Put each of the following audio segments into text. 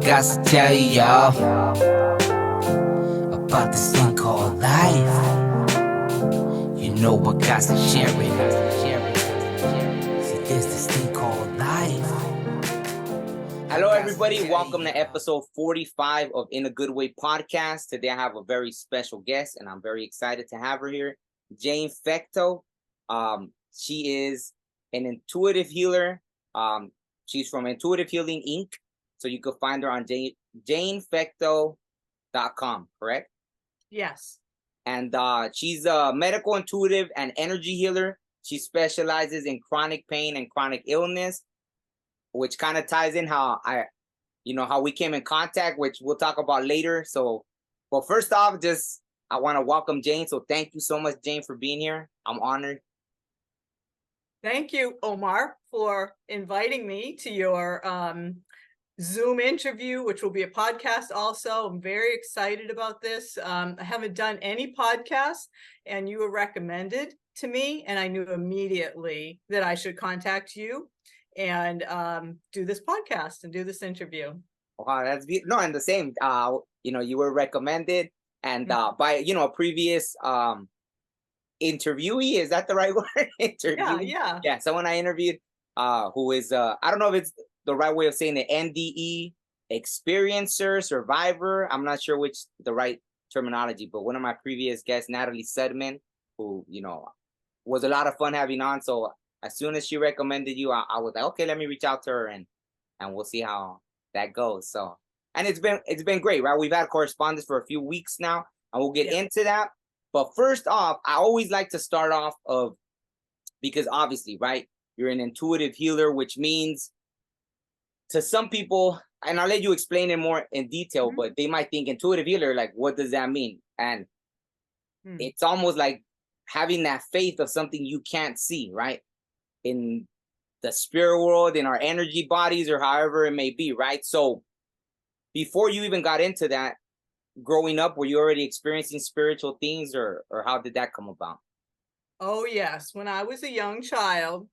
got to tell y'all about this thing called life. You know I got to share it. See, there's this thing called life. Hello, everybody. Welcome to episode 45 of In a Good Way podcast. Today, I have a very special guest, and I'm very excited to have her here, Jane Fecteau. She is an intuitive healer. She's from Intuitive Healing Inc. So you can find her on janefecteau.com, correct? Yes. And she's a medical intuitive and energy healer. She specializes in chronic pain and chronic illness, which kind of ties in how how we came in contact, which we'll talk about later. So, but first off, I want to welcome Jane. So thank you so much, Jane, for being here. I'm honored. Thank you, Omar, for inviting me to your Zoom interview, which will be a podcast also. I'm very excited about this. I haven't done any podcasts, and you were recommended to me, and I knew immediately that I should contact you and do this podcast and do this interview. Wow, that's no, and the same. You were recommended, and by a previous interviewee. Is that the right word? Interviewee? Yeah. Someone I interviewed, who is I don't know if it's the right way of saying it, NDE experiencer, survivor. I'm not sure which the right terminology, but one of my previous guests, Natalie Sedman, who was a lot of fun having on. So as soon as she recommended you, I was like, okay, let me reach out to her and we'll see how that goes. So, and it's been great, right? We've had correspondence for a few weeks now, and we'll get into that. But first off, I always like to start off because obviously, right, you're an intuitive healer, which means to some people, and I'll let you explain it more in detail, but they might think intuitive healer, like, what does that mean? And it's almost like having that faith of something you can't see, right? In the spirit world, in our energy bodies, or however it may be, right? So before you even got into that, growing up, were you already experiencing spiritual things, or how did that come about? Oh, yes. When I was a young child,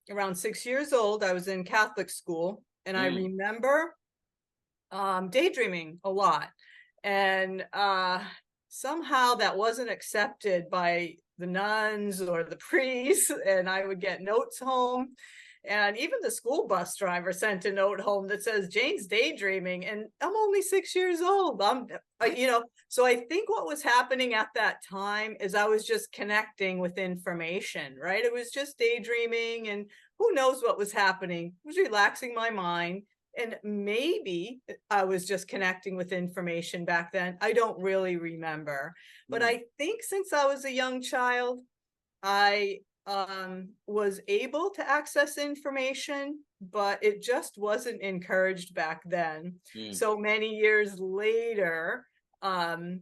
around 6 years old, I was in Catholic school, and I remember daydreaming a lot. And somehow that wasn't accepted by the nuns or the priests, and I would get notes home. And even the school bus driver sent a note home that says Jane's daydreaming, and I'm only 6 years old. So I think what was happening at that time is I was just connecting with information, right? It was just daydreaming, and who knows what was happening. It was relaxing my mind, and maybe I was just connecting with information back then. I don't really remember, but I think since I was a young child, I was able to access information, but it just wasn't encouraged back then. So many years later, I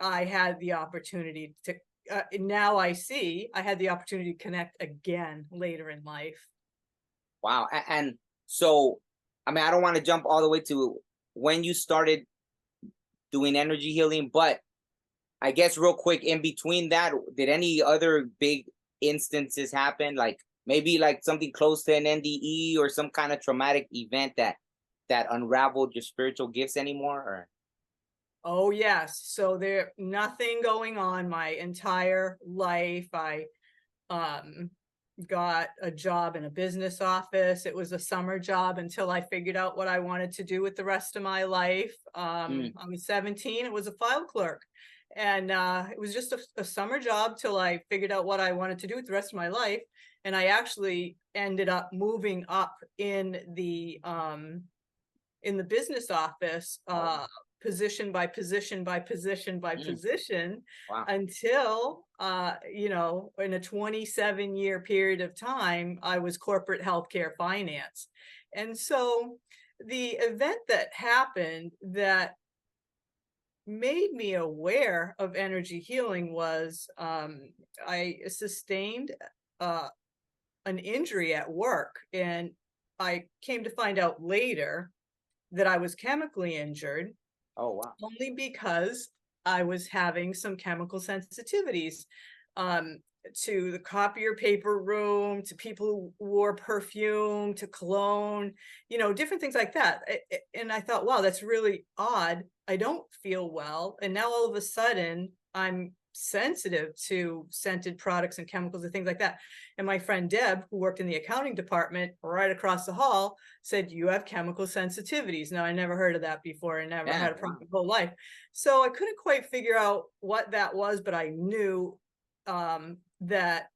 had the opportunity to now I see I had the opportunity to connect again later in life. Wow. And so, I mean, I don't want to jump all the way to when you started doing energy healing, but I guess real quick, in between that, did any other big instances happen, like maybe like something close to an NDE or some kind of traumatic event that unraveled your spiritual gifts anymore? Or oh yes, so there nothing going on my entire life. I got a job in a business office. It was a summer job until I figured out what I wanted to do with the rest of my life. I was 17. It was a file clerk. And it was just a summer job till I figured out what I wanted to do with the rest of my life. And I actually ended up moving up in the business office, position by position by position by position, until in a 27-year period of time, I was corporate healthcare finance. And so the event that happened that made me aware of energy healing was I sustained an injury at work, and I came to find out later that I was chemically injured. Oh, wow. Only because I was having some chemical sensitivities. to the copier paper room, to people who wore perfume, to cologne, different things like that. And I thought, wow, that's really odd. I don't feel well. And now all of a sudden I'm sensitive to scented products and chemicals and things like that. And my friend Deb, who worked in the accounting department right across the hall, said, you have chemical sensitivities. Now, I never heard of that before. I never had a problem my whole life. So I couldn't quite figure out what that was, but I knew that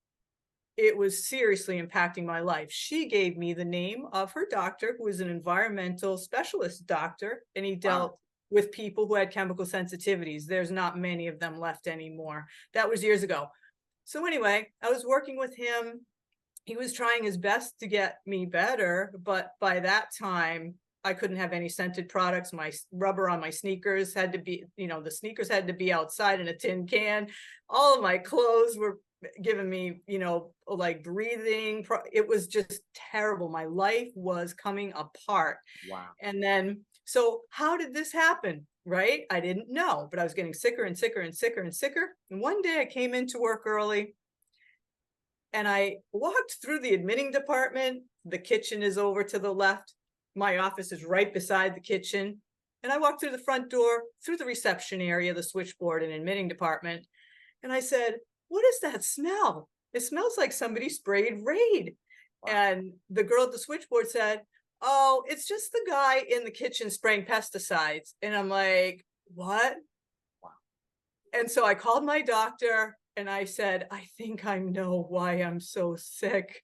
it was seriously impacting my life. She gave me the name of her doctor, who is an environmental specialist doctor, and he dealt with people who had chemical sensitivities. There's not many of them left anymore. That was years ago. So anyway, I was working with him. He was trying his best to get me better, but by that time, I couldn't have any scented products. My rubber on my sneakers had to be, the sneakers had to be outside in a tin can. All of my clothes were giving me, like breathing. It was just terrible. My life was coming apart. Wow. And then, so how did this happen? Right? I didn't know, but I was getting sicker and sicker and sicker and sicker. And one day I came into work early and I walked through the admitting department. The kitchen is over to the left. My office is right beside the kitchen. And I walked through the front door, through the reception area, the switchboard and admitting department. And I said, what is that smell? It smells like somebody sprayed Raid. Wow. And the girl at the switchboard said, oh, it's just the guy in the kitchen spraying pesticides. And I'm like, what? Wow. And so I called my doctor and I said, I think I know why I'm so sick.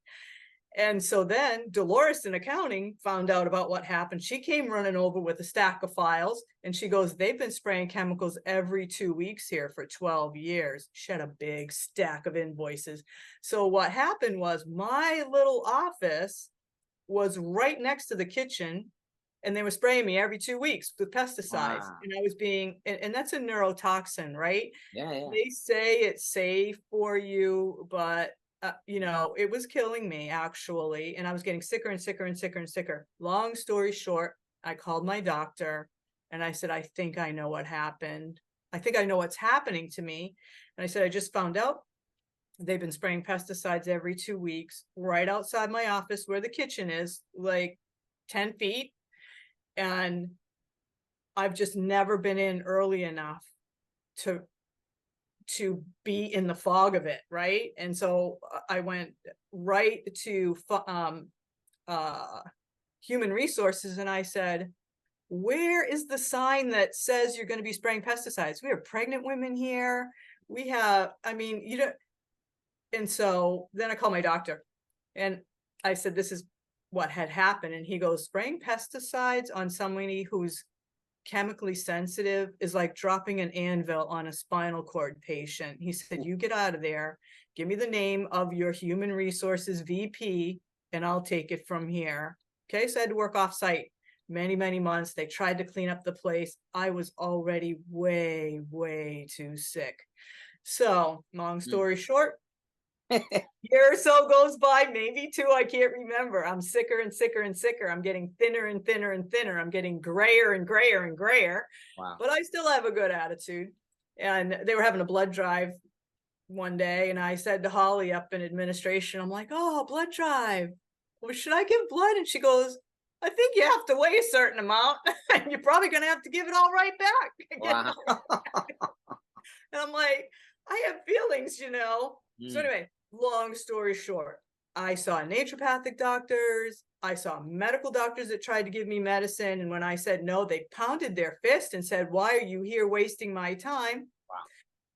And so then Dolores in accounting found out about what happened. She came running over with a stack of files and she goes, they've been spraying chemicals every 2 weeks here for 12 years. She had a big stack of invoices. So what happened was my little office was right next to the kitchen and they were spraying me every 2 weeks with pesticides. Wow. And I was being, and that's a neurotoxin, right? Yeah. They say it's safe for you, but it was killing me actually. And I was getting sicker and sicker and sicker and sicker. Long story short, I called my doctor and I said, I think I know what happened. I think I know what's happening to me. And I said, I just found out they've been spraying pesticides every 2 weeks right outside my office where the kitchen is, like 10 feet. And I've just never been in early enough to be in the fog of it, right? And so I went right to human resources and I said, where is the sign that says you're going to be spraying pesticides? We have pregnant women here. We have, and so then I called my doctor and I said, this is what had happened. And he goes, spraying pesticides on somebody who's chemically sensitive is like dropping an anvil on a spinal cord patient. He said, you get out of there, give me the name of your human resources VP, and I'll take it from here. Okay, so I had to work off site many, many months. They tried to clean up the place. I was already way, way too sick. So long story short, year or so goes by, maybe 2, I can't remember. I'm sicker and sicker and sicker. I'm getting thinner and thinner and thinner. I'm getting grayer and grayer and grayer. Wow. But I still have a good attitude. And they were having a blood drive one day. And I said to Holly up in administration, I'm like, oh, blood drive. Well, should I give blood? And she goes, I think you have to weigh a certain amount. And you're probably going to have to give it all right back. Wow. And I'm like, I have feelings, So anyway, long story short, I saw naturopathic doctors. I saw medical doctors that tried to give me medicine. And when I said no, they pounded their fist and said, why are you here wasting my time?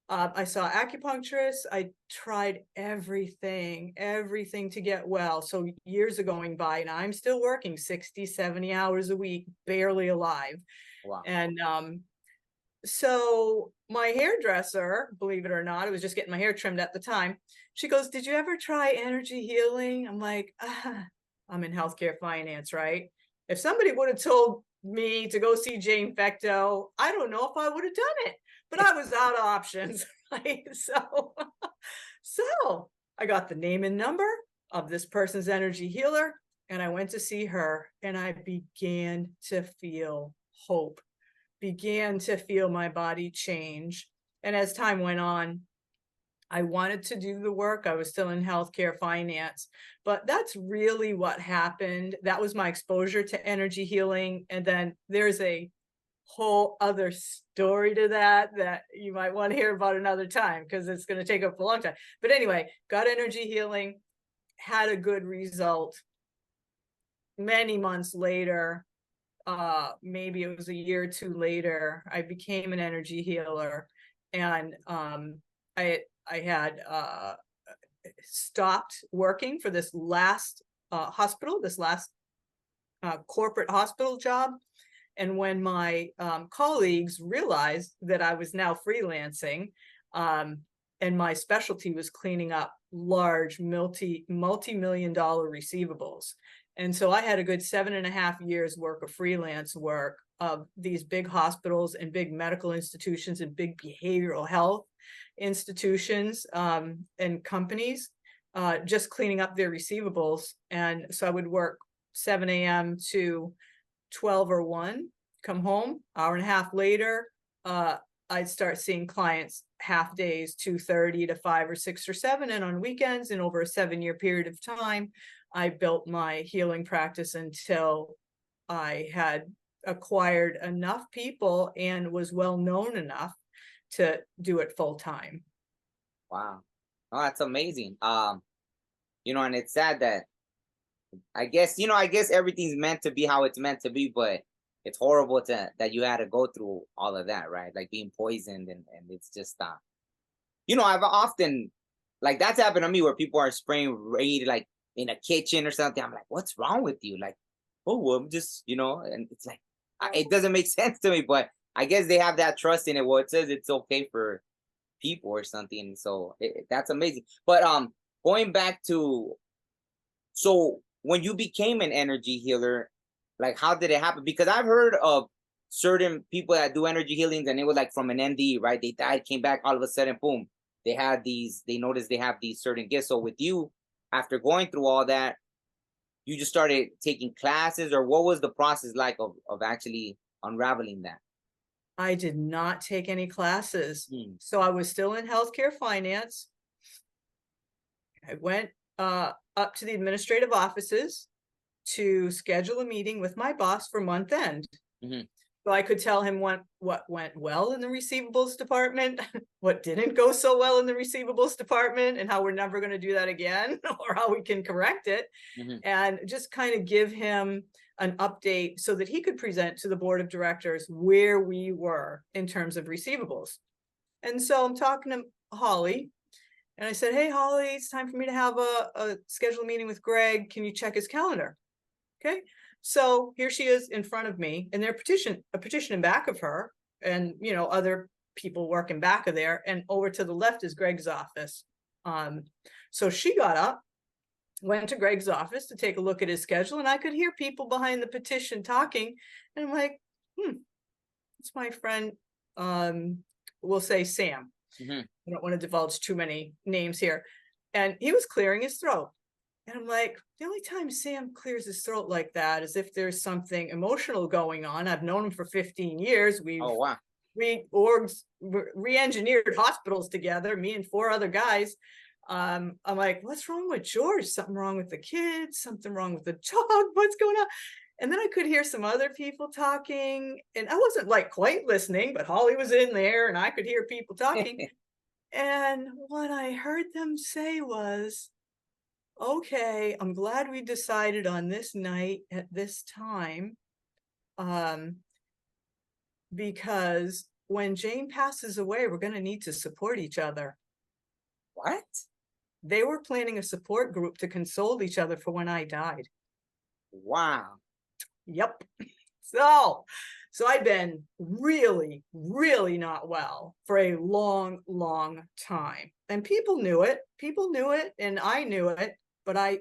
Wow. I saw acupuncturists. I tried everything to get well. So years are going by and I'm still working 60, 70 hours a week, barely alive. Wow. And so my hairdresser, believe it or not, I was just getting my hair trimmed at the time. She goes, did you ever try energy healing? I'm like, I'm in healthcare finance, right? If somebody would have told me to go see Jane Fecteau, I don't know if I would have done it, but I was out of options, right? So I got the name and number of this person's energy healer and I went to see her and I began to feel hope. Began to feel my body change. And as time went on, I wanted to do the work. I was still in healthcare finance, but that's really what happened. That was my exposure to energy healing. And then there's a whole other story to that you might want to hear about another time, because it's going to take up a long time. But anyway, got energy healing, had a good result. Many months later, maybe it was a year or two later, I became an energy healer, and I had stopped working for this last hospital, this last corporate hospital job. And when my colleagues realized that I was now freelancing, and my specialty was cleaning up large multi-million dollar receivables. And so I had a good 7.5 years work of freelance work of these big hospitals and big medical institutions and big behavioral health institutions and companies, just cleaning up their receivables. And so I would work 7 a.m. to 12 or 1, come home, hour and a half later, I'd start seeing clients half days, 2:30 to 5 or 6 or 7, and on weekends. And over a 7-year period of time, I built my healing practice until I had acquired enough people and was well known enough to do it full time. Wow. Oh, that's amazing. And it's sad that I guess everything's meant to be how it's meant to be, but it's horrible that you had to go through all of that, right? Like being poisoned, and it's just I've often, like, that's happened to me where people are spraying Raid like in a kitchen or something. I'm like, what's wrong with you? Like, oh, well, I'm just, and it's like, it doesn't make sense to me, but I guess they have that trust in it. Well, it says it's okay for people or something. So that's amazing. But going back to, so when you became an energy healer, like, how did it happen? Because I've heard of certain people that do energy healings, and it was like from an ND, right? They died, came back, all of a sudden, boom, they noticed they have these certain gifts. So with you, after going through all that, you just started taking classes, or what was the process like of actually unraveling that? I did not take any classes. So I was still in healthcare finance. I went up to the administrative offices to schedule a meeting with my boss for month end. So I could tell him what went well in the receivables department, what didn't go so well in the receivables department, and how we're never going to do that again, or how we can correct it. And just kind of give him an update so that he could present to the board of directors where we were in terms of receivables. And so I'm talking to Holly, and I said, hey, Holly, it's time for me to have a scheduled meeting with Greg. Can you check his calendar? Okay. So here she is in front of me, and there's a petition in back of her, and, other people working back of there. And over to the left is Greg's office. So she got up, went to Greg's office to take a look at his schedule, and I could hear people behind the petition talking. And I'm like, it's my friend, we'll say Sam. I don't want to divulge too many names here. And he was clearing his throat. And I'm like, the only time Sam clears his throat like that is if there's something emotional going on. I've known him for 15 years. We re-engineered hospitals together, me and 4 other guys. I'm like, what's wrong with George? Something wrong with the kids? Something wrong with the dog? What's going on? And then I could hear some other people talking, and I wasn't like quite listening, but Holly was in there and I could hear people talking. And what I heard them say was, okay, I'm glad we decided on this night at this time, because when Jane passes away, we're going to need to support each other. What? They were planning a support group to console each other for when I died. Wow. Yep. So I'd been really, really not well for a long, long time. And people knew it, and I knew it. But I'm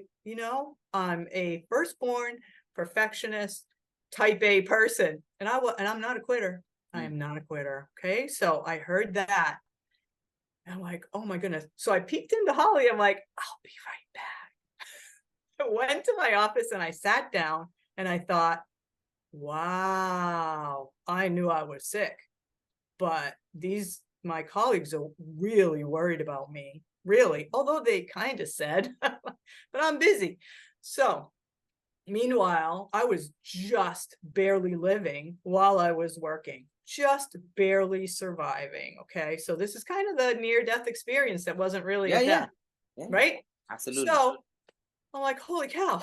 a firstborn perfectionist, type A person, and I'm not a quitter. I am not a quitter. Okay. So I heard that. And I'm like, oh my goodness. So I peeked into Holly. I'm like, I'll be right back. I went to my office and I sat down and I thought, wow, I knew I was sick, but these my colleagues are really worried about me, really, although they kind of said, but I'm busy. So meanwhile, I was just barely living while I was working, just barely surviving. Okay. So this is kind of the near-death experience that wasn't really a death, right? Absolutely. So I'm like, holy cow.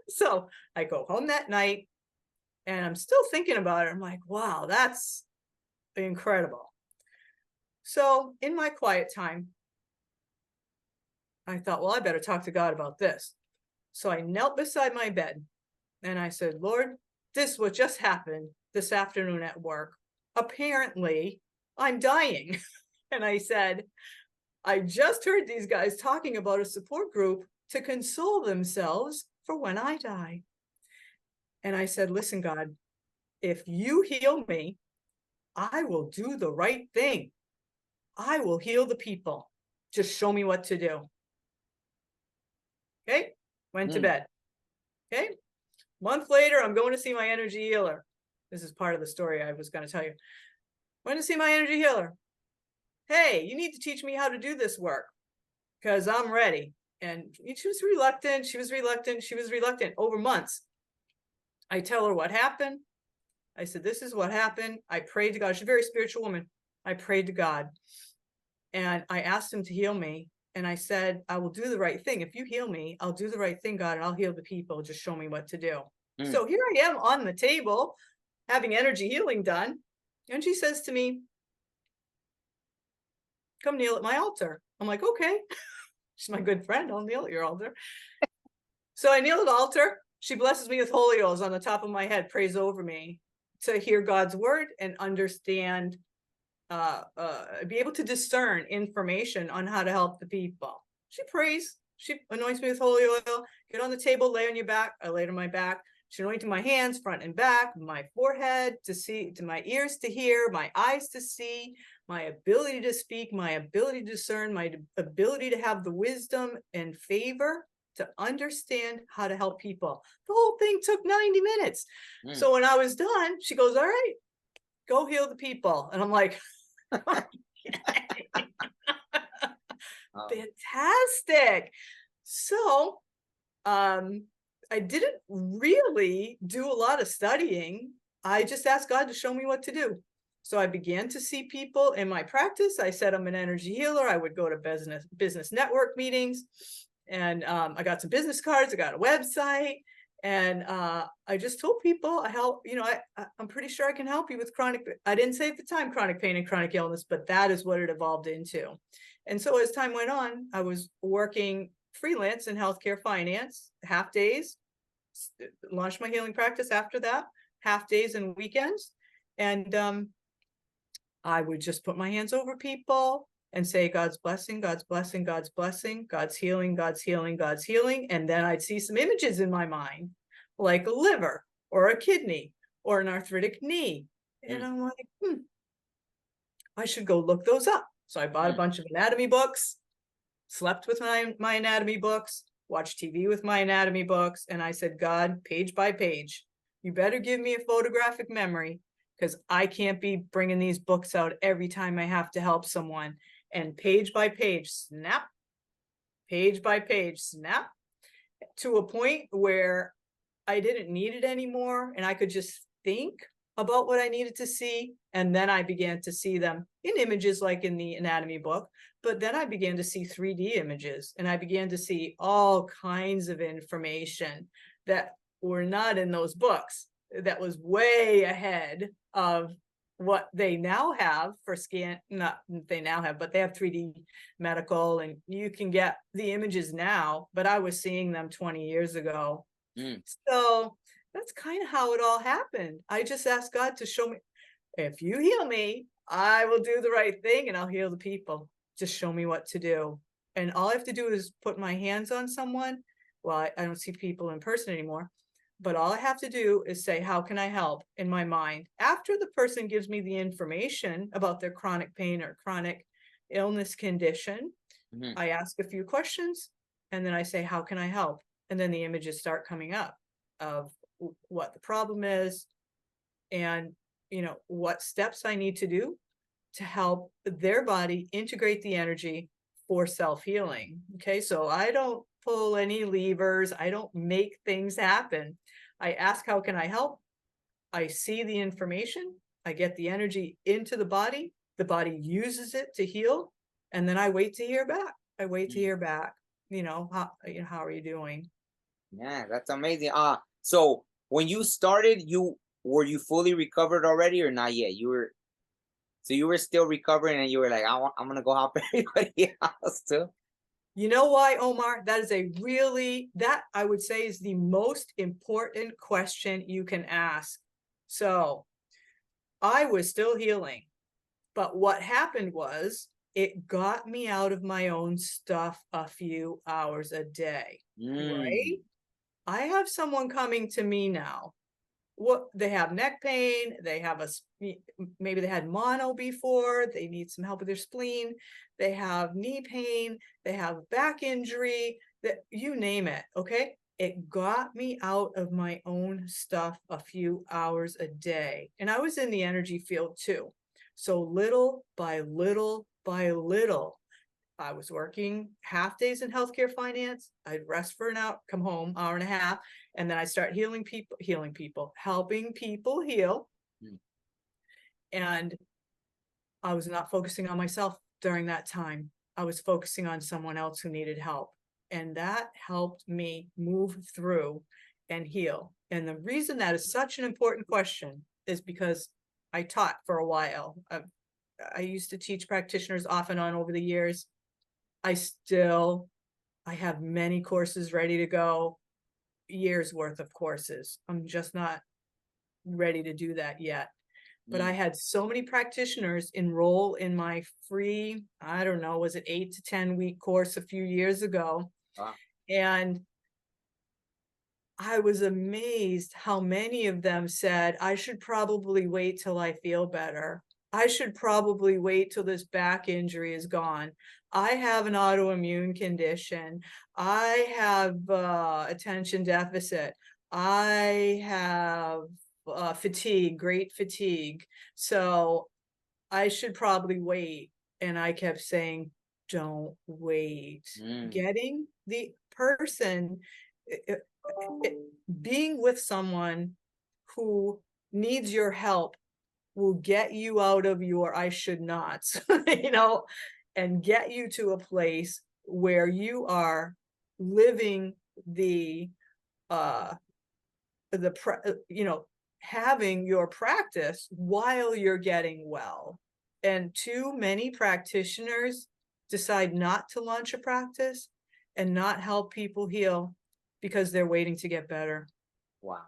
So I go home that night and I'm still thinking about it. I'm like, wow, that's incredible. So in my quiet time, I thought, well, I better talk to God about this. So I knelt beside my bed and I said, Lord, this is what just happened this afternoon at work. Apparently, I'm dying. And I said, I just heard these guys talking about a support group to console themselves for when I die. And I said, listen, God, if you heal me, I will do the right thing. I will heal the people. Just show me what to do. Okay. Went to bed. Okay. Month later, I'm going to see my energy healer. This is part of the story I was going to tell you. Went to see my energy healer. Hey, you need to teach me how to do this work because I'm ready. And she was reluctant. She was reluctant. She was reluctant over months. I tell her what happened. I said, this is what happened. I prayed to God. She's a very spiritual woman. I prayed to God and I asked him to heal me. And I said, I will do the right thing. If you heal me, I'll do the right thing, God, and I'll heal the people. Just show me what to do. So here I am on the table having energy healing done. And she says to me, come kneel at my altar. I'm like, okay. She's my good friend. I'll kneel at your altar. So I kneel at the altar. She blesses me with holy oils on the top of my head, prays over me to hear God's word and understand, be able to discern information on how to help the people. She prays. She anoints me with holy oil. Get on the table, lay on your back. I laid on my back. She anointed my hands, front and back, my forehead to see, to my ears to hear, my eyes to see, my ability to speak, my ability to discern, my ability to have the wisdom and favor to understand how to help people. The whole thing took 90 minutes. So when I was done, she goes, all right, go heal the people. And I'm like, fantastic. So, I didn't really do a lot of studying. I just asked God to show me what to do. So I began to see people in my practice. I said, I'm an energy healer. I would go to business network meetings and I got some business cards. I got a website and I just told people I help, I'm pretty sure I can help you with chronic. I didn't say at the time chronic pain and chronic illness, but that is what it evolved into. And so as time went on, I was working freelance in healthcare finance, half days, launched my healing practice after that, half days and weekends. And I would just put my hands over people and say, God's blessing, God's blessing, God's blessing, God's healing, God's healing, God's healing. And then I'd see some images in my mind, like a liver or a kidney or an arthritic knee. And I'm like, I should go look those up. So I bought a bunch of anatomy books, slept with my anatomy books, watched TV with my anatomy books. And I said, God, page by page, you better give me a photographic memory because I can't be bringing these books out every time I have to help someone. And page by page, snap, page by page, snap, to a point where I didn't need it anymore. And I could just think about what I needed to see. And then I began to see them in images like in the anatomy book. But then I began to see 3D images and I began to see all kinds of information that were not in those books. That was way ahead of what they now have for scan, not they now have, but they have 3D medical and you can get the images now, but I was seeing them 20 years ago. So that's kind of how it all happened. I just asked God to show me, if you heal me, I will do the right thing and I'll heal the people. Just show me what to do. And all I have to do is put my hands on someone. Well, I don't see people in person anymore, but all I have to do is say, how can I help in my mind? After the person gives me the information about their chronic pain or chronic illness condition, I ask a few questions and then I say, how can I help? And then the images start coming up of what the problem is and, what steps I need to do to help their body integrate the energy for self-healing. Okay, so I don't pull any levers. I don't make things happen. I ask, how can I help? I see the information. I get the energy into the body uses it to heal, and then I wait to hear back. I wait to hear back. How are you doing? Yeah, that's amazing. So when you started, were you fully recovered already or not yet? You were still recovering, and you were like, I'm gonna go help everybody else too. You know why, Omar? That is that I would say is the most important question you can ask. So I was still healing, but what happened was it got me out of my own stuff a few hours a day, right? I have someone coming to me now. They have neck pain, they have maybe they had mono before, they need some help with their spleen, they have knee pain, they have back injury, that you name it. Okay, it got me out of my own stuff a few hours a day, and I was in the energy field too. So little by little by little, I was working half days in healthcare finance. I'd rest for an hour, come home, hour and a half, and then I start helping people heal. And I was not focusing on myself during that time. I was focusing on someone else who needed help. And that helped me move through and heal. And the reason that is such an important question is because I taught for a while. I used to teach practitioners off and on over the years. I have many courses ready to go, years worth of courses. I'm just not ready to do that yet. But I had so many practitioners enroll in my free, I don't know, was it 8 to 10 week course a few years ago? Wow. And I was amazed how many of them said, I should probably wait till I feel better. I should probably wait till this back injury is gone. I have an autoimmune condition. I have attention deficit. I have fatigue, great fatigue. So I should probably wait. And I kept saying, don't wait. Getting the person, being with someone who needs your help will get you out of your I should nots, and get you to a place where you are living having your practice while you're getting well. And too many practitioners decide not to launch a practice and not help people heal because they're waiting to get better. Wow.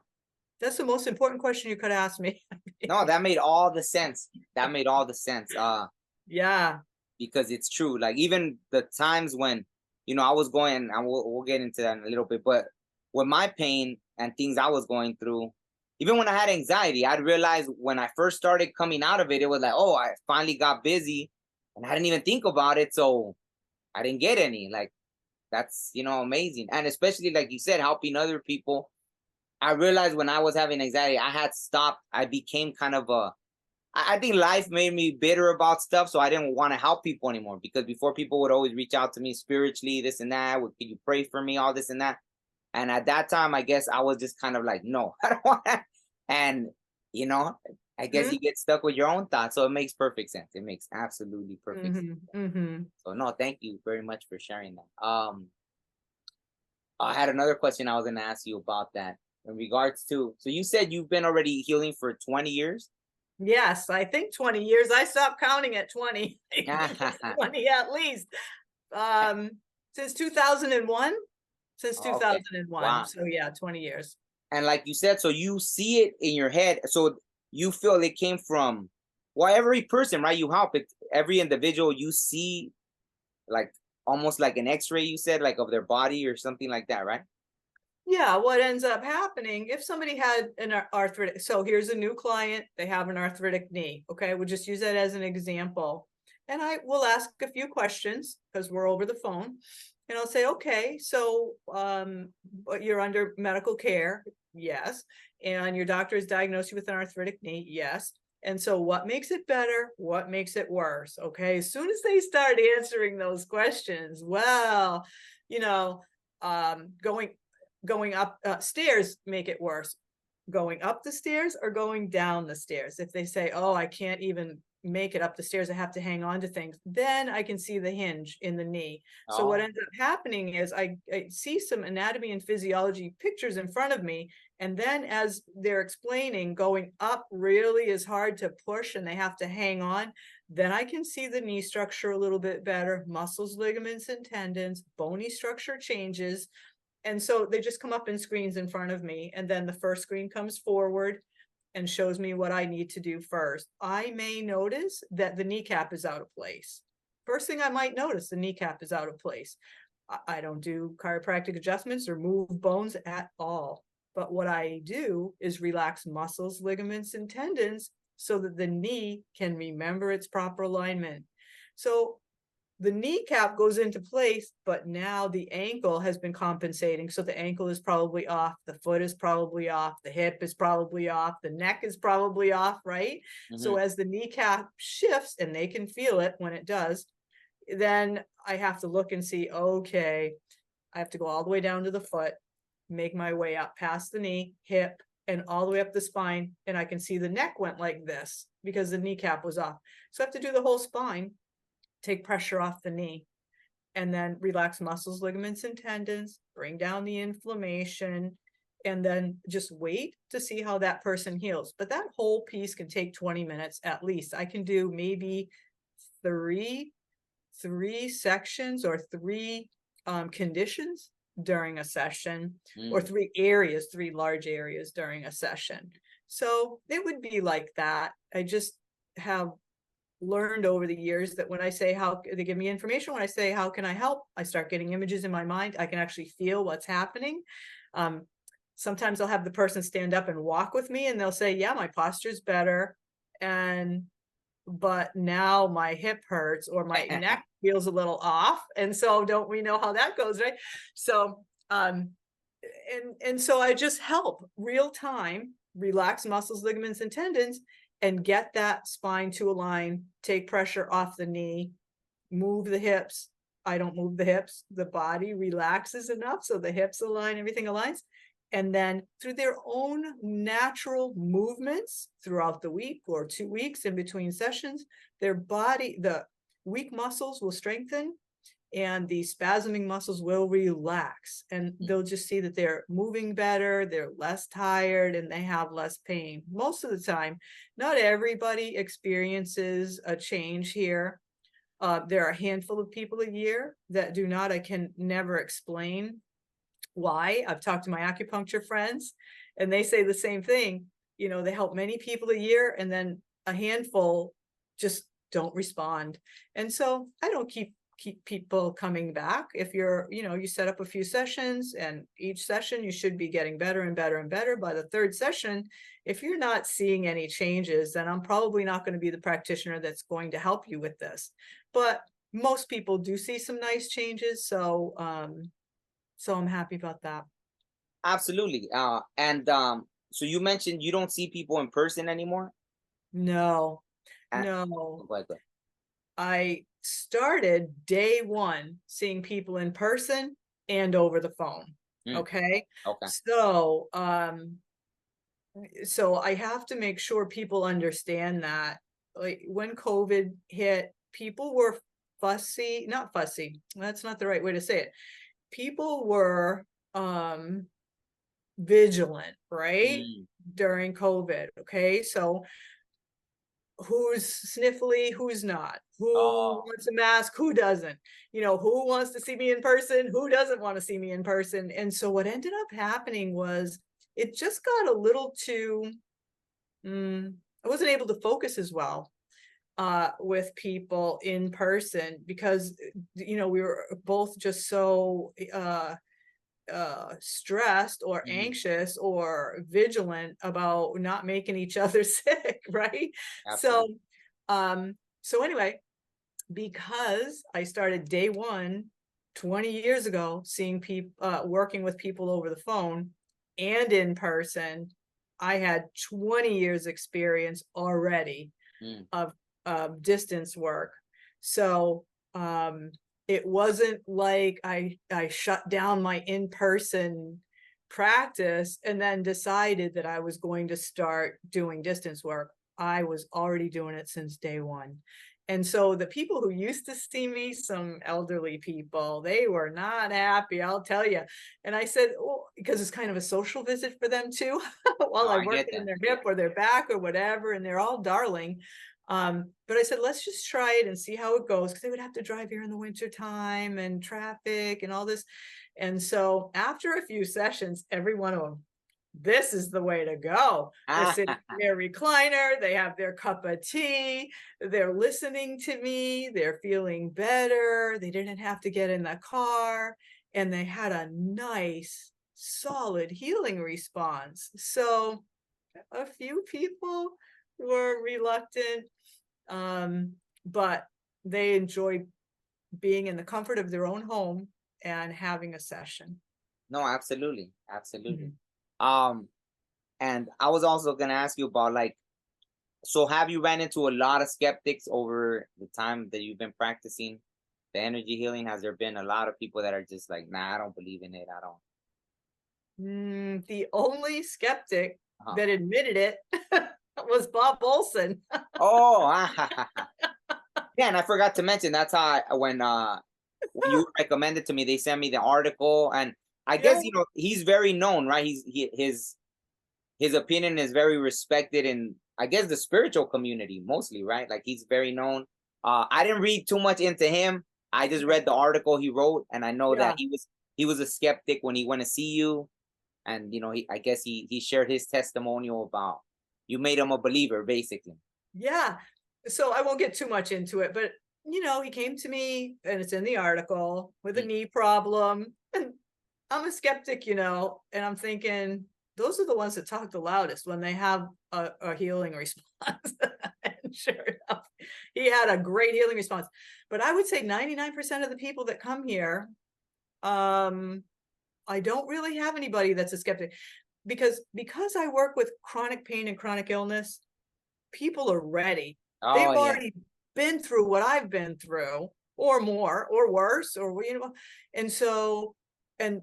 That's the most important question you could ask me. No, that made all the sense. That made all the sense. Yeah. Because it's true. Like even the times when, I was going, and we'll get into that in a little bit, but with my pain and things I was going through, even when I had anxiety, I'd realize when I first started coming out of it, it was like, oh, I finally got busy and I didn't even think about it. So I didn't get any. Like, that's, amazing. And especially, like you said, helping other people. I realized when I was having anxiety, I had stopped. I became kind of I think life made me bitter about stuff. So I didn't want to help people anymore, because before people would always reach out to me spiritually, this and that. Can you pray for me? All this and that. And at that time, I guess I was just kind of like, no, I don't want to. And, I guess you get stuck with your own thoughts. So it makes perfect sense. It makes absolutely perfect sense. So no, thank you very much for sharing that. I had another question I was going to ask you about that in regards to, so you said you've been already healing for 20 years? Yes, I think 20 years. I stopped counting at 20. 20 at least. Since 2001. Since 2001. Wow. So yeah, 20 years. And like you said, so you see it in your head. So you feel it came from, well, every person, right? You help it, every individual you see, like almost like an x-ray, you said, like of their body or something like that, right? Yeah, what ends up happening if somebody had an arthritic, so here's a new client, they have an arthritic knee. Okay, we'll just use that as an example. And I will ask a few questions because we're over the phone. And I'll say, okay, so you're under medical care. Yes. And your doctor has diagnosed you with an arthritic knee. Yes. And so what makes it better? What makes it worse? Okay. As soon as they start answering those questions, well, you know, going up stairs make it worse. Going up the stairs or going down the stairs. If they say, oh, I can't even make it up the stairs, I have to hang on to things, then I can see the hinge in the knee. So what ends up happening is I see some anatomy and physiology pictures in front of me. And then as they're explaining, going up really is hard to push and they have to hang on. Then I can see the knee structure a little bit better, muscles, ligaments, and tendons, bony structure changes. And so they just come up in screens in front of me. And then the first screen comes forward and shows me what I need to do first. I may notice that the kneecap is out of place. First thing I might notice, the kneecap is out of place. I don't do chiropractic adjustments or move bones at all. But what I do is relax muscles, ligaments, and tendons so that the knee can remember its proper alignment. So the kneecap goes into place, but now the ankle has been compensating. So the ankle is probably off, the foot is probably off, the hip is probably off, the neck is probably off, right? So as the kneecap shifts, and they can feel it when it does, then I have to look and see, okay, I have to go all the way down to the foot, make my way up past the knee, hip, and all the way up the spine. And I can see the neck went like this because the kneecap was off. So I have to do the whole spine, take pressure off the knee, and then relax muscles, ligaments, and tendons, bring down the inflammation, and then just wait to see how that person heals. But that whole piece can take 20 minutes at least. I can do maybe three sections or three conditions during a session, or three large areas during a session. So it would be like that. I just have learned over the years that when I say how they give me information, when I say how can I help, I start getting images in my mind. I can actually feel what's happening. Sometimes I'll have the person stand up and walk with me and they'll say, yeah, my posture's better, but now my hip hurts or my neck feels a little off. And so don't we know how that goes, right? So and so I just help real time, relax muscles, ligaments, and tendons, and get that spine to align, take pressure off the knee, move the hips. I don't move the hips. The body relaxes enough so the hips align, everything aligns. And then through their own natural movements throughout the week or 2 weeks in between sessions, their body, the weak muscles will strengthen and the spasming muscles will relax, and they'll just see that they're moving better, they're less tired, and they have less pain. Most of the time, not everybody experiences a change here. There are a handful of people a year that do not. I can never explain why. I've talked to my acupuncture friends, and they say the same thing. You know, they help many people a year, and then a handful just don't respond. And so I don't keep people coming back. If you're, you set up a few sessions, and each session you should be getting better and better and better. By the third session, if you're not seeing any changes, then I'm probably not going to be the practitioner that's going to help you with this. But most people do see some nice changes. So I'm happy about that. Absolutely. So you mentioned you don't see people in person anymore? No. I started day one seeing people in person and over the phone. Okay. So I have to make sure people understand that, like, when COVID hit, people were not fussy. That's not the right way to say it. People were vigilant, right? During COVID. Okay. So who's sniffly, who's not, who wants a mask, who doesn't, who wants to see me in person, who doesn't want to see me in person. And so what ended up happening was it just got a little too, I wasn't able to focus as well with people in person because, we were both just so stressed or anxious or vigilant about not making each other sick, right? Absolutely. So anyway, because I started day one 20 years ago seeing people working with people over the phone and in person, I had 20 years experience already of distance work. So it wasn't like I shut down my in-person practice and then decided that I was going to start doing distance work. I was already doing it since day one. And so the people who used to see me, some elderly people, they were not happy, I'll tell you. And I said, oh, because it's kind of a social visit for them too, while I work in their hip or their back or whatever, and they're all darling. But I said, let's just try it and see how it goes, because they would have to drive here in the winter time and traffic and all this. And so after a few sessions, every one of them, this is the way to go. They're sitting in their recliner, they have their cup of tea, they're listening to me, they're feeling better, they didn't have to get in the car, and they had a nice, solid healing response. So a few people were reluctant, but they enjoy being in the comfort of their own home and having a session. No, absolutely. Absolutely. And I was also going to ask you about, like, so have you ran into a lot of skeptics over the time that you've been practicing the energy healing? Has there been a lot of people that are just like, nah, I don't believe in it, I don't? The only skeptic that admitted it was Bob Olson. Oh, yeah, and I forgot to mention, that's how when you recommended to me, they sent me the article, and I guess, you know, he's very known, right? His opinion is very respected in, I guess, the spiritual community mostly, right? Like, he's very known. I didn't read too much into him. I just read the article he wrote, and I know that he was a skeptic when he went to see you, and you know, I guess he shared his testimonial about you made him a believer, basically. Yeah. So I won't get too much into it, but you know, he came to me, and it's in the article, with a knee problem, and I'm a skeptic, you know, and I'm thinking, those are the ones that talk the loudest when they have a healing response. And sure enough, he had a great healing response. But I would say 99% of the people that come here, I don't really have anybody that's a skeptic, because I work with chronic pain and chronic illness, people are ready. They've already been through what I've been through, or more, or worse, or, you know, and so, and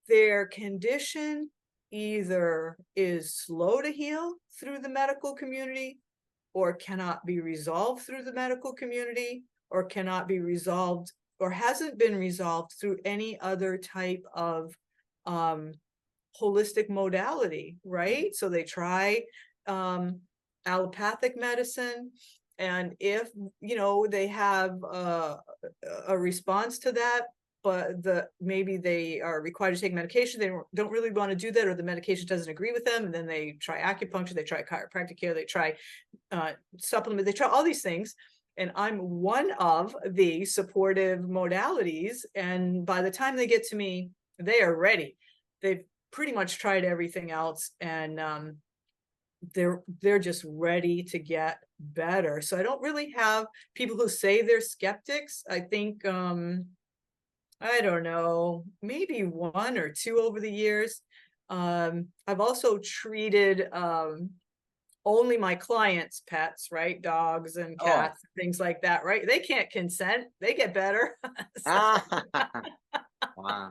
their condition either is slow to heal through the medical community, or cannot be resolved through the medical community, or cannot be resolved, or hasn't been resolved through any other type of holistic modality, right? So they try allopathic medicine, and if, you know, they have a response to that, but maybe they are required to take medication, they don't really want to do that, or the medication doesn't agree with them, and then they try acupuncture, they try chiropractic care, they try supplement, they try all these things. And I'm one of the supportive modalities, and by the time they get to me, they are ready. They've pretty much tried everything else, and they're just ready to get better. So I don't really have people who say they're skeptics. I think I don't know, maybe one or two over the years. I've also treated only my clients' pets, right? Dogs and cats, things like that, right? They can't consent, they get better. Wow.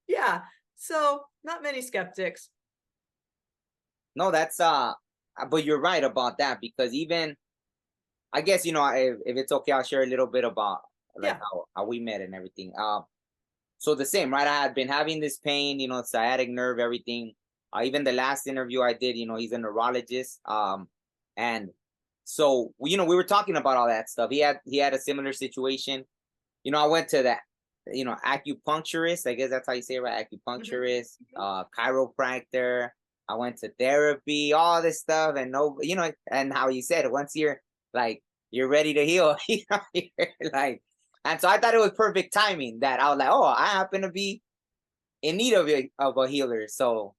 Yeah, so not many skeptics. No, that's but you're right about that, because even, I guess, you know, if it's okay, I'll share a little bit about like how we met and everything. So the same, right? I had been having this pain, you know, sciatic nerve, everything. Even the last interview I did, you know, he's a neurologist. And so, you know, we were talking about all that stuff. He had a similar situation. You know, I went to that, you know, acupuncturist, I guess that's how you say it, right? Acupuncturist, chiropractor. I went to therapy, all this stuff, and no, you know, and how you said, once you're like, you're ready to heal, you know, you're like, and so I thought it was perfect timing that I was like, oh, I happen to be in need of a healer, so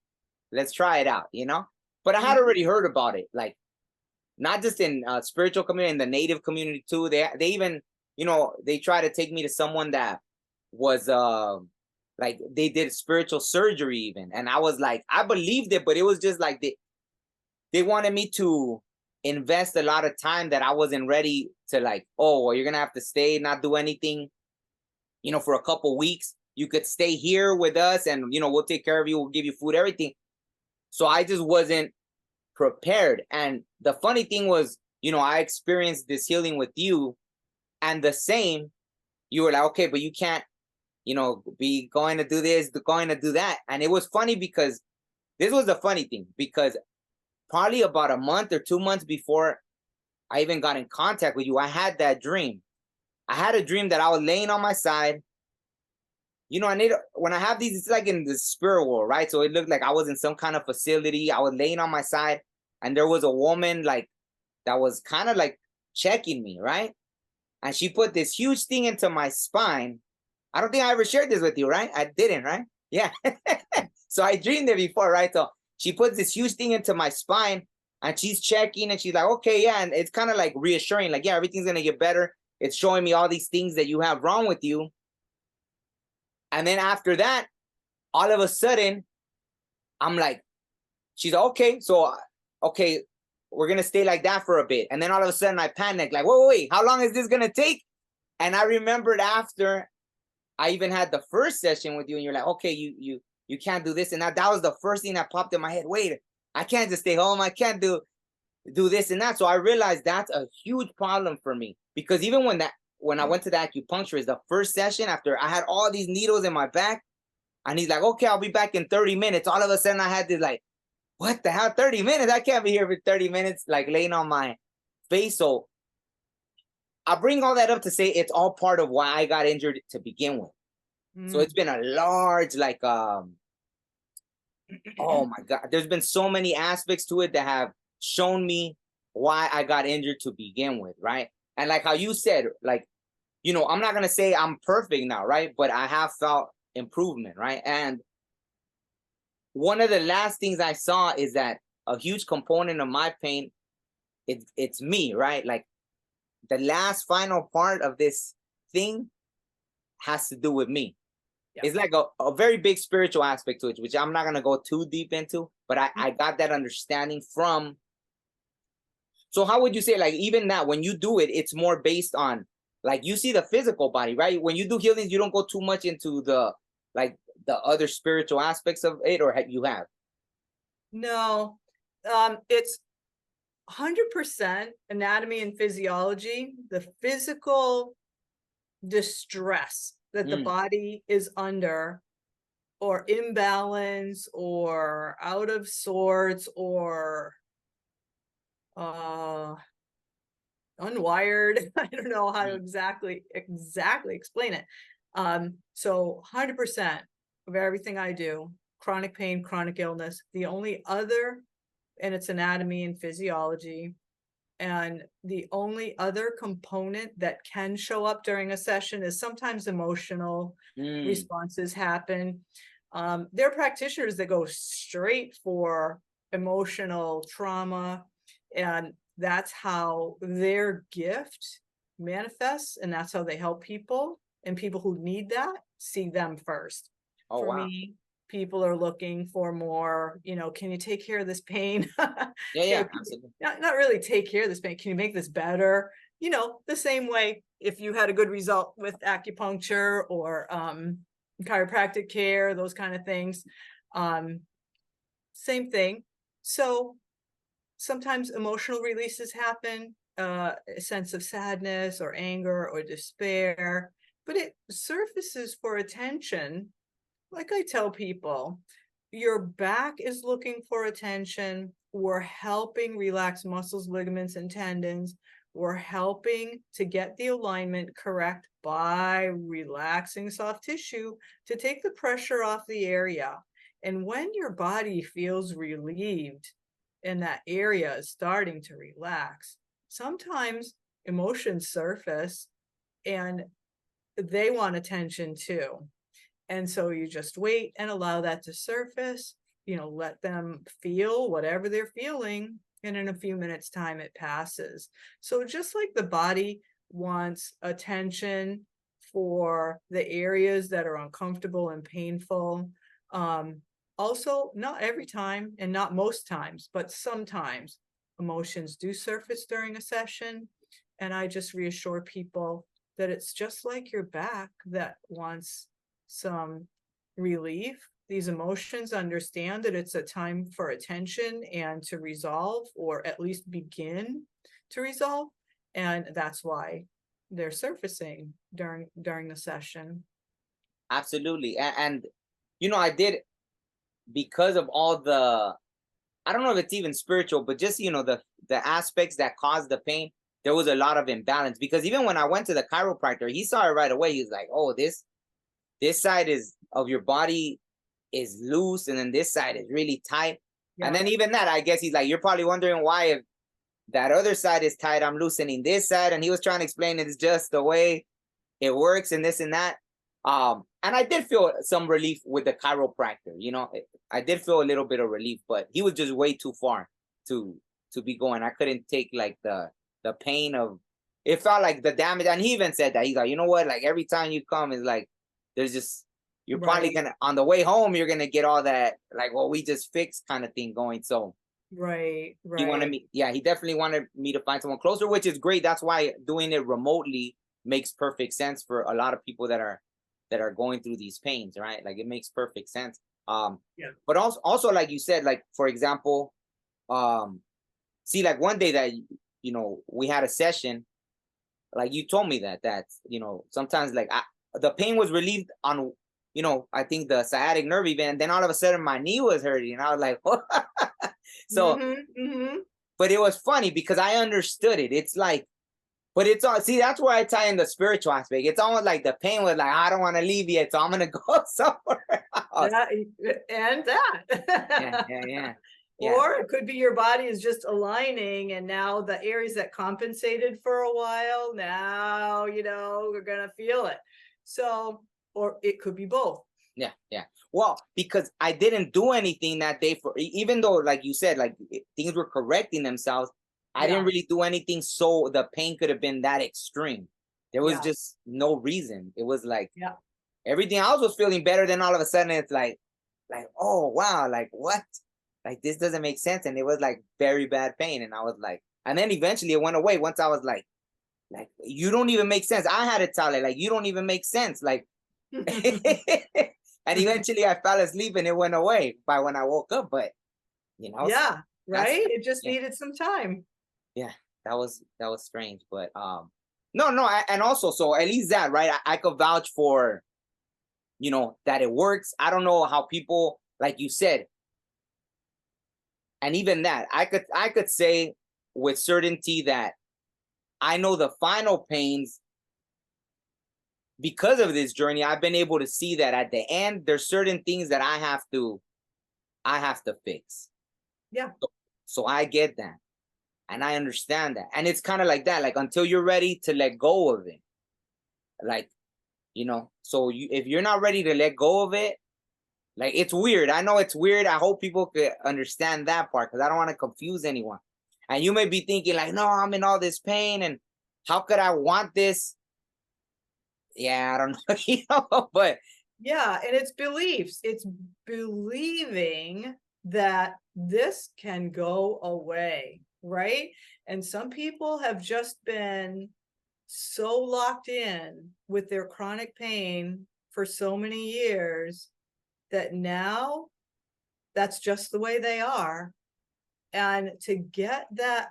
let's try it out, you know. But I had already heard about it, like, not just in spiritual community, in the native community too. They even, you know, they try to take me to someone that was like, they did spiritual surgery even, and I was like, I believed it, but it was just like they wanted me to invest a lot of time that I wasn't ready to, like, oh, well, you're gonna have to stay, not do anything, for a couple weeks. You could stay here with us and, we'll take care of you, we'll give you food, everything. So I just wasn't prepared. And the funny thing was, I experienced this healing with you, and the same, you were like, okay, but you can't, be going to do this, going to do that. And it was funny because this was the funny thing, because probably about a month or 2 months before I even got in contact with you, I had that dream. I had a dream that I was laying on my side. When I have these, it's like in the spirit world, right? So it looked like I was in some kind of facility. I was laying on my side, and there was a woman like that was kind of like checking me, right? And she put this huge thing into my spine. I don't think I ever shared this with you, right? I didn't, right? Yeah. So I dreamed it before, right? So she puts this huge thing into my spine, and she's checking, and she's like, okay, yeah. And it's kind of like reassuring, like, yeah, everything's going to get better. It's showing me all these things that you have wrong with you. And then after that, all of a sudden, I'm like, she's like, okay, so, okay, we're going to stay like that for a bit. And then all of a sudden I panicked, like, wait, how long is this going to take? And I remembered after I even had the first session with you, and you're like, okay, you can't do this and that. That was the first thing that popped in my head. Wait, I can't just stay home. I can't do this and that. So I realized that's a huge problem for me, because even when I went to the acupuncturist, the first session after I had all these needles in my back, and he's like, okay, I'll be back in 30 minutes. All of a sudden I had this like, what the hell, 30 minutes? I can't be here for 30 minutes, like laying on my face. So I bring all that up to say it's all part of why I got injured to begin with. So it's been a large, like, oh my God, there's been so many aspects to it that have shown me why I got injured to begin with, right? And like how you said, like, I'm not going to say I'm perfect now, right? But I have felt improvement, right? And one of the last things I saw is that a huge component of my pain, it's me, right? Like the last final part of this thing has to do with me. Yeah. It's like a very big spiritual aspect to it, which I'm not going to go too deep into, but I got that understanding from. So how would you say, like, even that when you do it, it's more based on, like, you see the physical body, right? When you do healings, you don't go too much into the other spiritual aspects of it, or you have? No, it's 100% anatomy and physiology, the physical distress that the body is under, or imbalance, or out of sorts, or unwired. I don't know how to exactly explain it. So 100% of everything I do, chronic pain, chronic illness, the only other, and it's anatomy and physiology, and the only other component that can show up during a session is sometimes emotional responses happen. There are practitioners that go straight for emotional trauma, and that's how their gift manifests, and that's how they help people. And people who need that see them first. Oh, for wow. me, people are looking for more, can you take care of this pain? Yeah, absolutely. Not really take care of this pain. Can you make this better? The same way if you had a good result with acupuncture or chiropractic care, those kind of things. Same thing. So sometimes emotional releases happen, a sense of sadness or anger or despair, but it surfaces for attention. Like I tell people, your back is looking for attention. We're helping relax muscles, ligaments, and tendons. We're helping to get the alignment correct by relaxing soft tissue to take the pressure off the area. And when your body feels relieved and that area is starting to relax, sometimes emotions surface and they want attention too. And so you just wait and allow that to surface, let them feel whatever they're feeling. And in a few minutes time, it passes. So just like the body wants attention for the areas that are uncomfortable and painful, also, not every time and not most times, but sometimes emotions do surface during a session. And I just reassure people that it's just like your back that wants some relief. These emotions understand that it's a time for attention and to resolve, or at least begin to resolve. And that's why they're surfacing during the session. Absolutely. And you know, I did, because of all the, I don't know if it's even spiritual, but just, you know, the aspects that cause the pain, there was a lot of imbalance. Because even when I went to the chiropractor, he saw it right away. He was like, oh, this side is of your body is loose, and then this side is really tight. Yeah. And then even that, I guess he's like, you're probably wondering why, if that other side is tight, I'm loosening this side. And he was trying to explain it's just the way it works and this and that. And I did feel some relief with the chiropractor. You know, I did feel a little bit of relief, but he was just way too far to be going. I couldn't take like the pain of, it felt like the damage. And he even said that, he's like, you know what, like every time you come, it's like there's just, you're probably gonna, on the way home, you're gonna get all that like, well, we just fixed kind of thing going. So right. He wanted me, yeah, he definitely wanted me to find someone closer, which is great. That's why doing it remotely makes perfect sense for a lot of people that are going through these pains, right? Like it makes perfect sense. Yeah. But also like you said, like for example, see, like one day that, you know, we had a session, like you told me that you know, sometimes like the pain was relieved on, you know, I think the sciatic nerve even, and then all of a sudden my knee was hurting, and I was like, what? So, but it was funny because I understood it. It's like, but it's all, see, that's where I tie in the spiritual aspect. It's almost like the pain was like, I don't want to leave yet, so I'm gonna go somewhere else. Yeah. Or it could be your body is just aligning, and now the areas that compensated for a while, now, you know, we're gonna feel it. So, or it could be both. Yeah. Well, because I didn't do anything that day, for even though, like you said, like things were correcting themselves, I didn't really do anything so the pain could have been that extreme. There was just no reason. It was like everything else was feeling better. Then all of a sudden it's like, oh wow, like what? Like this doesn't make sense. And it was like very bad pain. And I was like, and then eventually it went away once I was like you don't even make sense. I had to tell it, like, you don't even make sense. Like and eventually I fell asleep and it went away by when I woke up. But you know, right? It just needed some time. Yeah, that was strange. But no, and also, so at least that, right, I could vouch for, you know, that it works. I don't know how people, like you said, and even that, I could say with certainty that I know the final pains because of this journey. I've been able to see that at the end, there's certain things that I have to fix. Yeah. So I get that. And I understand that. And it's kind of like that, like until you're ready to let go of it. Like, you know, so if you're not ready to let go of it, like it's weird. I know it's weird. I hope people could understand that part, because I don't want to confuse anyone. And you may be thinking like, no, I'm in all this pain and how could I want this? Yeah, I don't know, you know, but yeah, and it's beliefs. It's believing that this can go away, right? And some people have just been so locked in with their chronic pain for so many years that now that's just the way they are. And to get that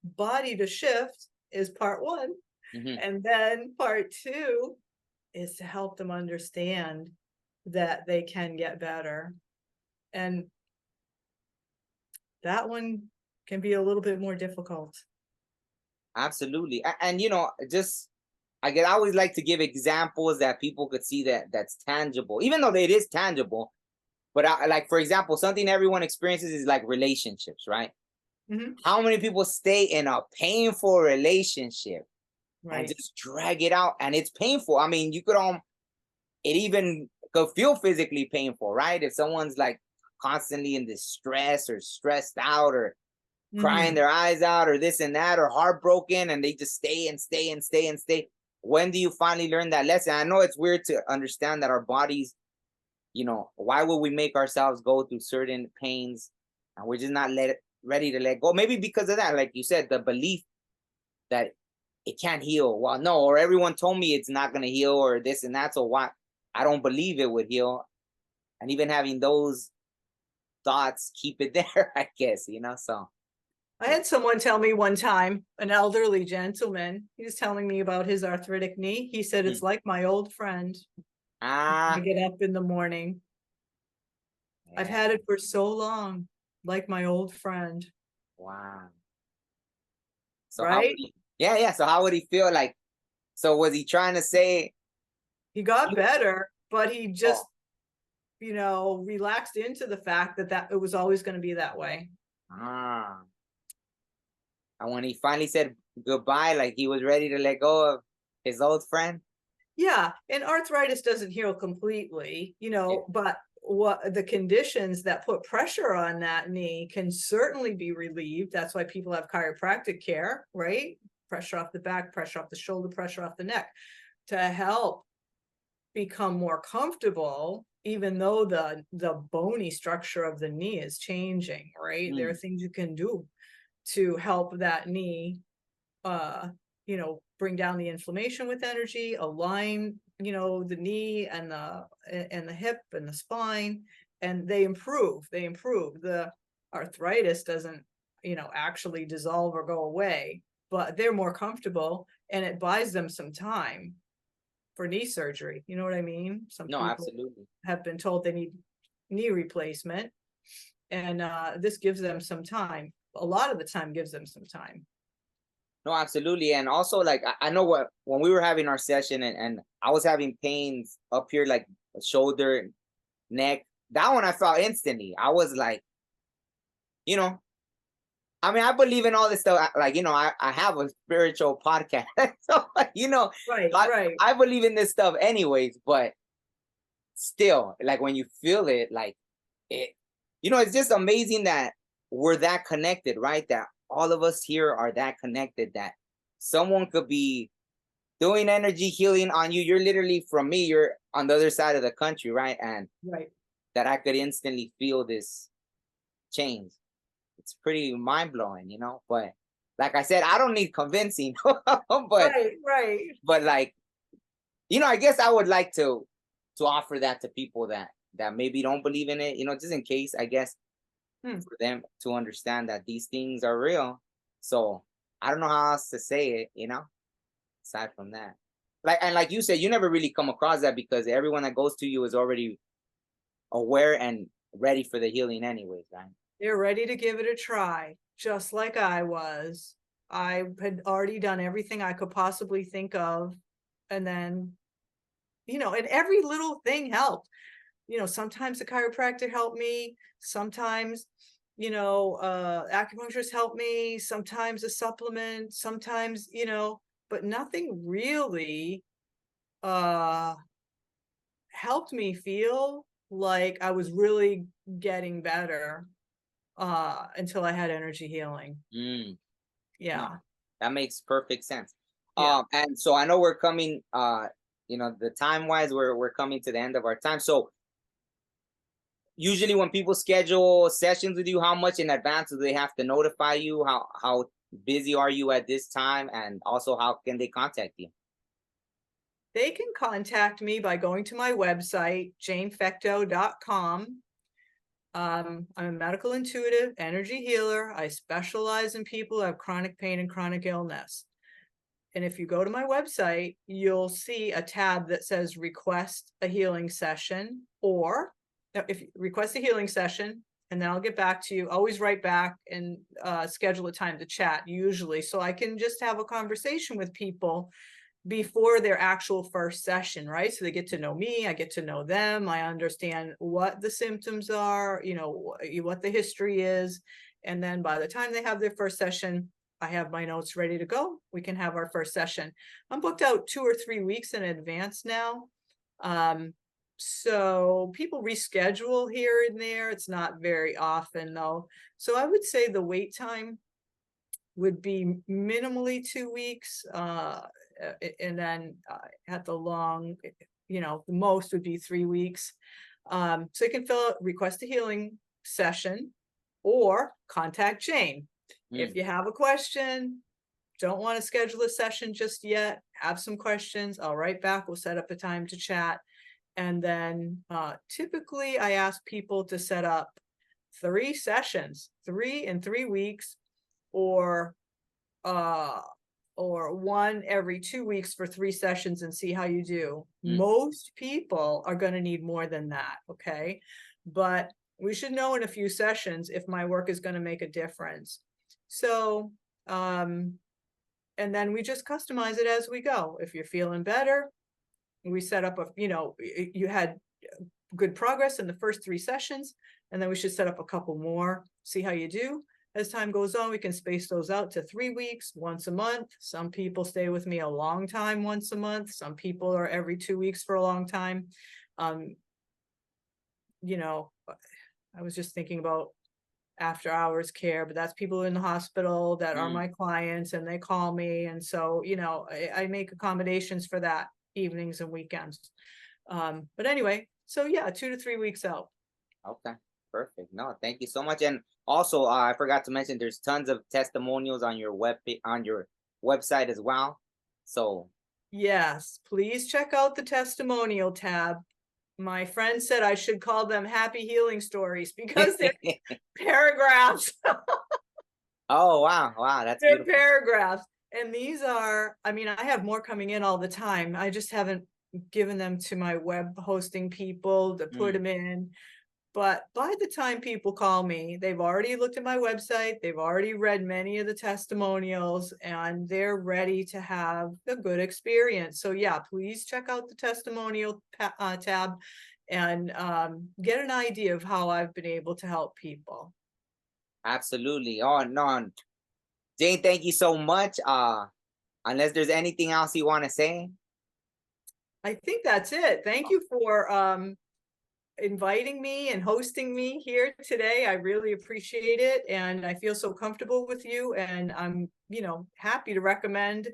body to shift is part one. And then part two is to help them understand that they can get better. And that one can be a little bit more difficult. Absolutely. And you know, just I always like to give examples that people could see that's tangible, even though it is tangible. But like, for example, something everyone experiences is like relationships, right? How many people stay in a painful relationship and just drag it out, and it's painful? I mean, you could it even could feel physically painful, right? If someone's like constantly in distress or stressed out or crying their eyes out or this and that or heartbroken, and they just stay and stay and stay and stay. When do you finally learn that lesson? I know it's weird to understand that our bodies why would we make ourselves go through certain pains and we're just not ready to let go? Maybe because of that, like you said, the belief that it can't heal. Well, no, or everyone told me it's not going to heal or this and that. So why? I don't believe it would heal. And even having those thoughts keep it there, I guess, so. I had someone tell me one time, an elderly gentleman, he was telling me about his arthritic knee. He said, it's like my old friend. I get up in the morning. Yeah. I've had it for so long, like my old friend. Wow. So right? Yeah. So how would he feel? Like, so was he trying to say? He got better, but he just, relaxed into the fact that it was always going to be that way. And when he finally said goodbye, like he was ready to let go of his old friend. Yeah, and arthritis doesn't heal completely, but what the conditions that put pressure on that knee can certainly be relieved. That's why people have chiropractic care, right? Pressure off the back, pressure off the shoulder, pressure off the neck to help become more comfortable, even though the bony structure of the knee is changing, right? There are things you can do to help that knee, bring down the inflammation with energy, align, the knee and the hip and the spine, and they improve. The arthritis doesn't, actually dissolve or go away, but they're more comfortable, and it buys them some time for knee surgery. You know what I mean? Some people absolutely have been told they need knee replacement, and this gives them some time. A lot of the time gives them some time. No, absolutely. And also, like, I know when we were having our session and I was having pains up here, like shoulder, neck, that one I felt instantly. I was like, I mean, I believe in all this stuff. Like, I have a spiritual podcast. So, right. I believe in this stuff anyways, but still, like when you feel it, like it, it's just amazing that we're that connected, right? That all of us here are that connected, that someone could be doing energy healing on you. You're literally from me, you're on the other side of the country, right? And that I could instantly feel this change. It's pretty mind-blowing, but like I said, I don't need convincing. but right. But like, I guess I would like to offer that to people that maybe don't believe in it, just in case, I guess, for them to understand that these things are real. So I don't know how else to say it, aside from that. Like you said, you never really come across that because everyone that goes to you is already aware and ready for the healing anyways, right? They're ready to give it a try, just like I was. I had already done everything I could possibly think of. And then, and every little thing helped. Sometimes the chiropractor helped me. Sometimes, acupuncturist helped me. Sometimes a supplement. Sometimes, but nothing really helped me feel like I was really getting better until I had energy healing. Yeah. No, that makes perfect sense. Yeah. And so I know we're coming, the time wise, we're coming to the end of our time. So usually when people schedule sessions with you, how much in advance do they have to notify you? How busy are you at this time? And also, how can they contact you? They can contact me by going to my website, janefecteau.com. I'm a medical intuitive energy healer. I specialize in people who have chronic pain and chronic illness. And if you go to my website, you'll see a tab that says request a healing session, or if you request a healing session, and then I'll get back to you. Always write back and schedule a time to chat, usually, so I can just have a conversation with people before their actual first session, right? So they get to know me, I get to know them, I understand what the symptoms are, what the history is. And then by the time they have their first session, I have my notes ready to go. We can have our first session. I'm booked out 2 or 3 weeks in advance now. So people reschedule here and there. It's not very often though. So I would say the wait time would be minimally 2 weeks. And then at the long, the most would be 3 weeks. So you can request a healing session or contact Jane. If you have a question, don't want to schedule a session just yet, have some questions, I'll write back, we'll set up a time to chat. And then typically I ask people to set up 3 sessions, 3 in 3 weeks, or 1 every 2 weeks for 3 sessions and see how you do. Most people are going to need more than that, okay? But we should know in a few sessions if my work is going to make a difference. So, and then we just customize it as we go. If you're feeling better, we set up you had good progress in the first 3 sessions, and then we should set up a couple more, see how you do. As time goes on, we can space those out to 3 weeks, once a month. Some people stay with me a long time, once a month. Some people are every 2 weeks for a long time. I was just thinking about after hours care, but that's people in the hospital that are my clients and they call me. And so, I make accommodations for that, evenings and weekends. But anyway, so yeah, 2 to 3 weeks out. Okay, perfect. No, thank you so much. And also, I forgot to mention, there's tons of testimonials on your website as well. So yes, please check out the testimonial tab. My friend said I should call them happy healing stories because they're paragraphs. Oh, wow. That's they're beautiful. Paragraphs. And these are, I have more coming in all the time. I just haven't given them to my web hosting people to put them in. But by the time people call me, they've already looked at my website, they've already read many of the testimonials, and they're ready to have a good experience. So yeah, please check out the testimonial tab and get an idea of how I've been able to help people. Absolutely. Oh, no. Jane, thank you so much. Unless there's anything else you want to say. I think that's it. Thank you for inviting me and hosting me here today. I really appreciate it, and I feel so comfortable with you, and I'm happy to recommend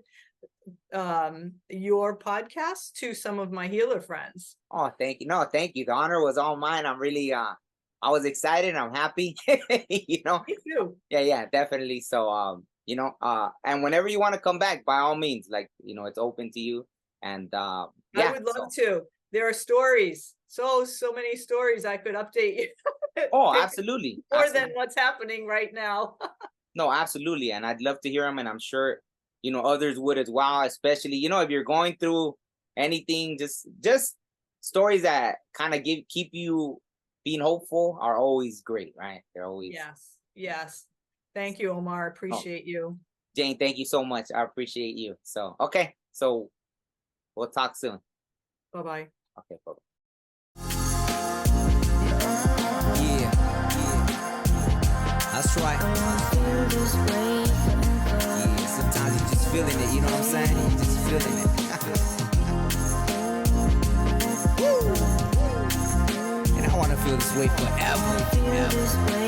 your podcast to some of my healer friends. Oh, thank you. No, thank you. The honor was all mine. I'm really I was excited. I'm happy. Me too. Yeah, definitely. So and whenever you want to come back, by all means, it's open to you. And I would love to. There are stories. So many stories I could update you. Oh, absolutely. More than what's happening right now. No, absolutely. And I'd love to hear them. And I'm sure, others would as well, especially, if you're going through anything, just stories that kind of keep you being hopeful are always great, right? They're always. Yes. Thank you, Omar. Appreciate you. Jane, thank you so much. I appreciate you. So, okay. So we'll talk soon. Bye-bye. Okay, bye-bye. Yeah, that's right. Yeah, sometimes you're just feeling it, you know what I'm saying? You're just feeling it. And I want to feel this way forever.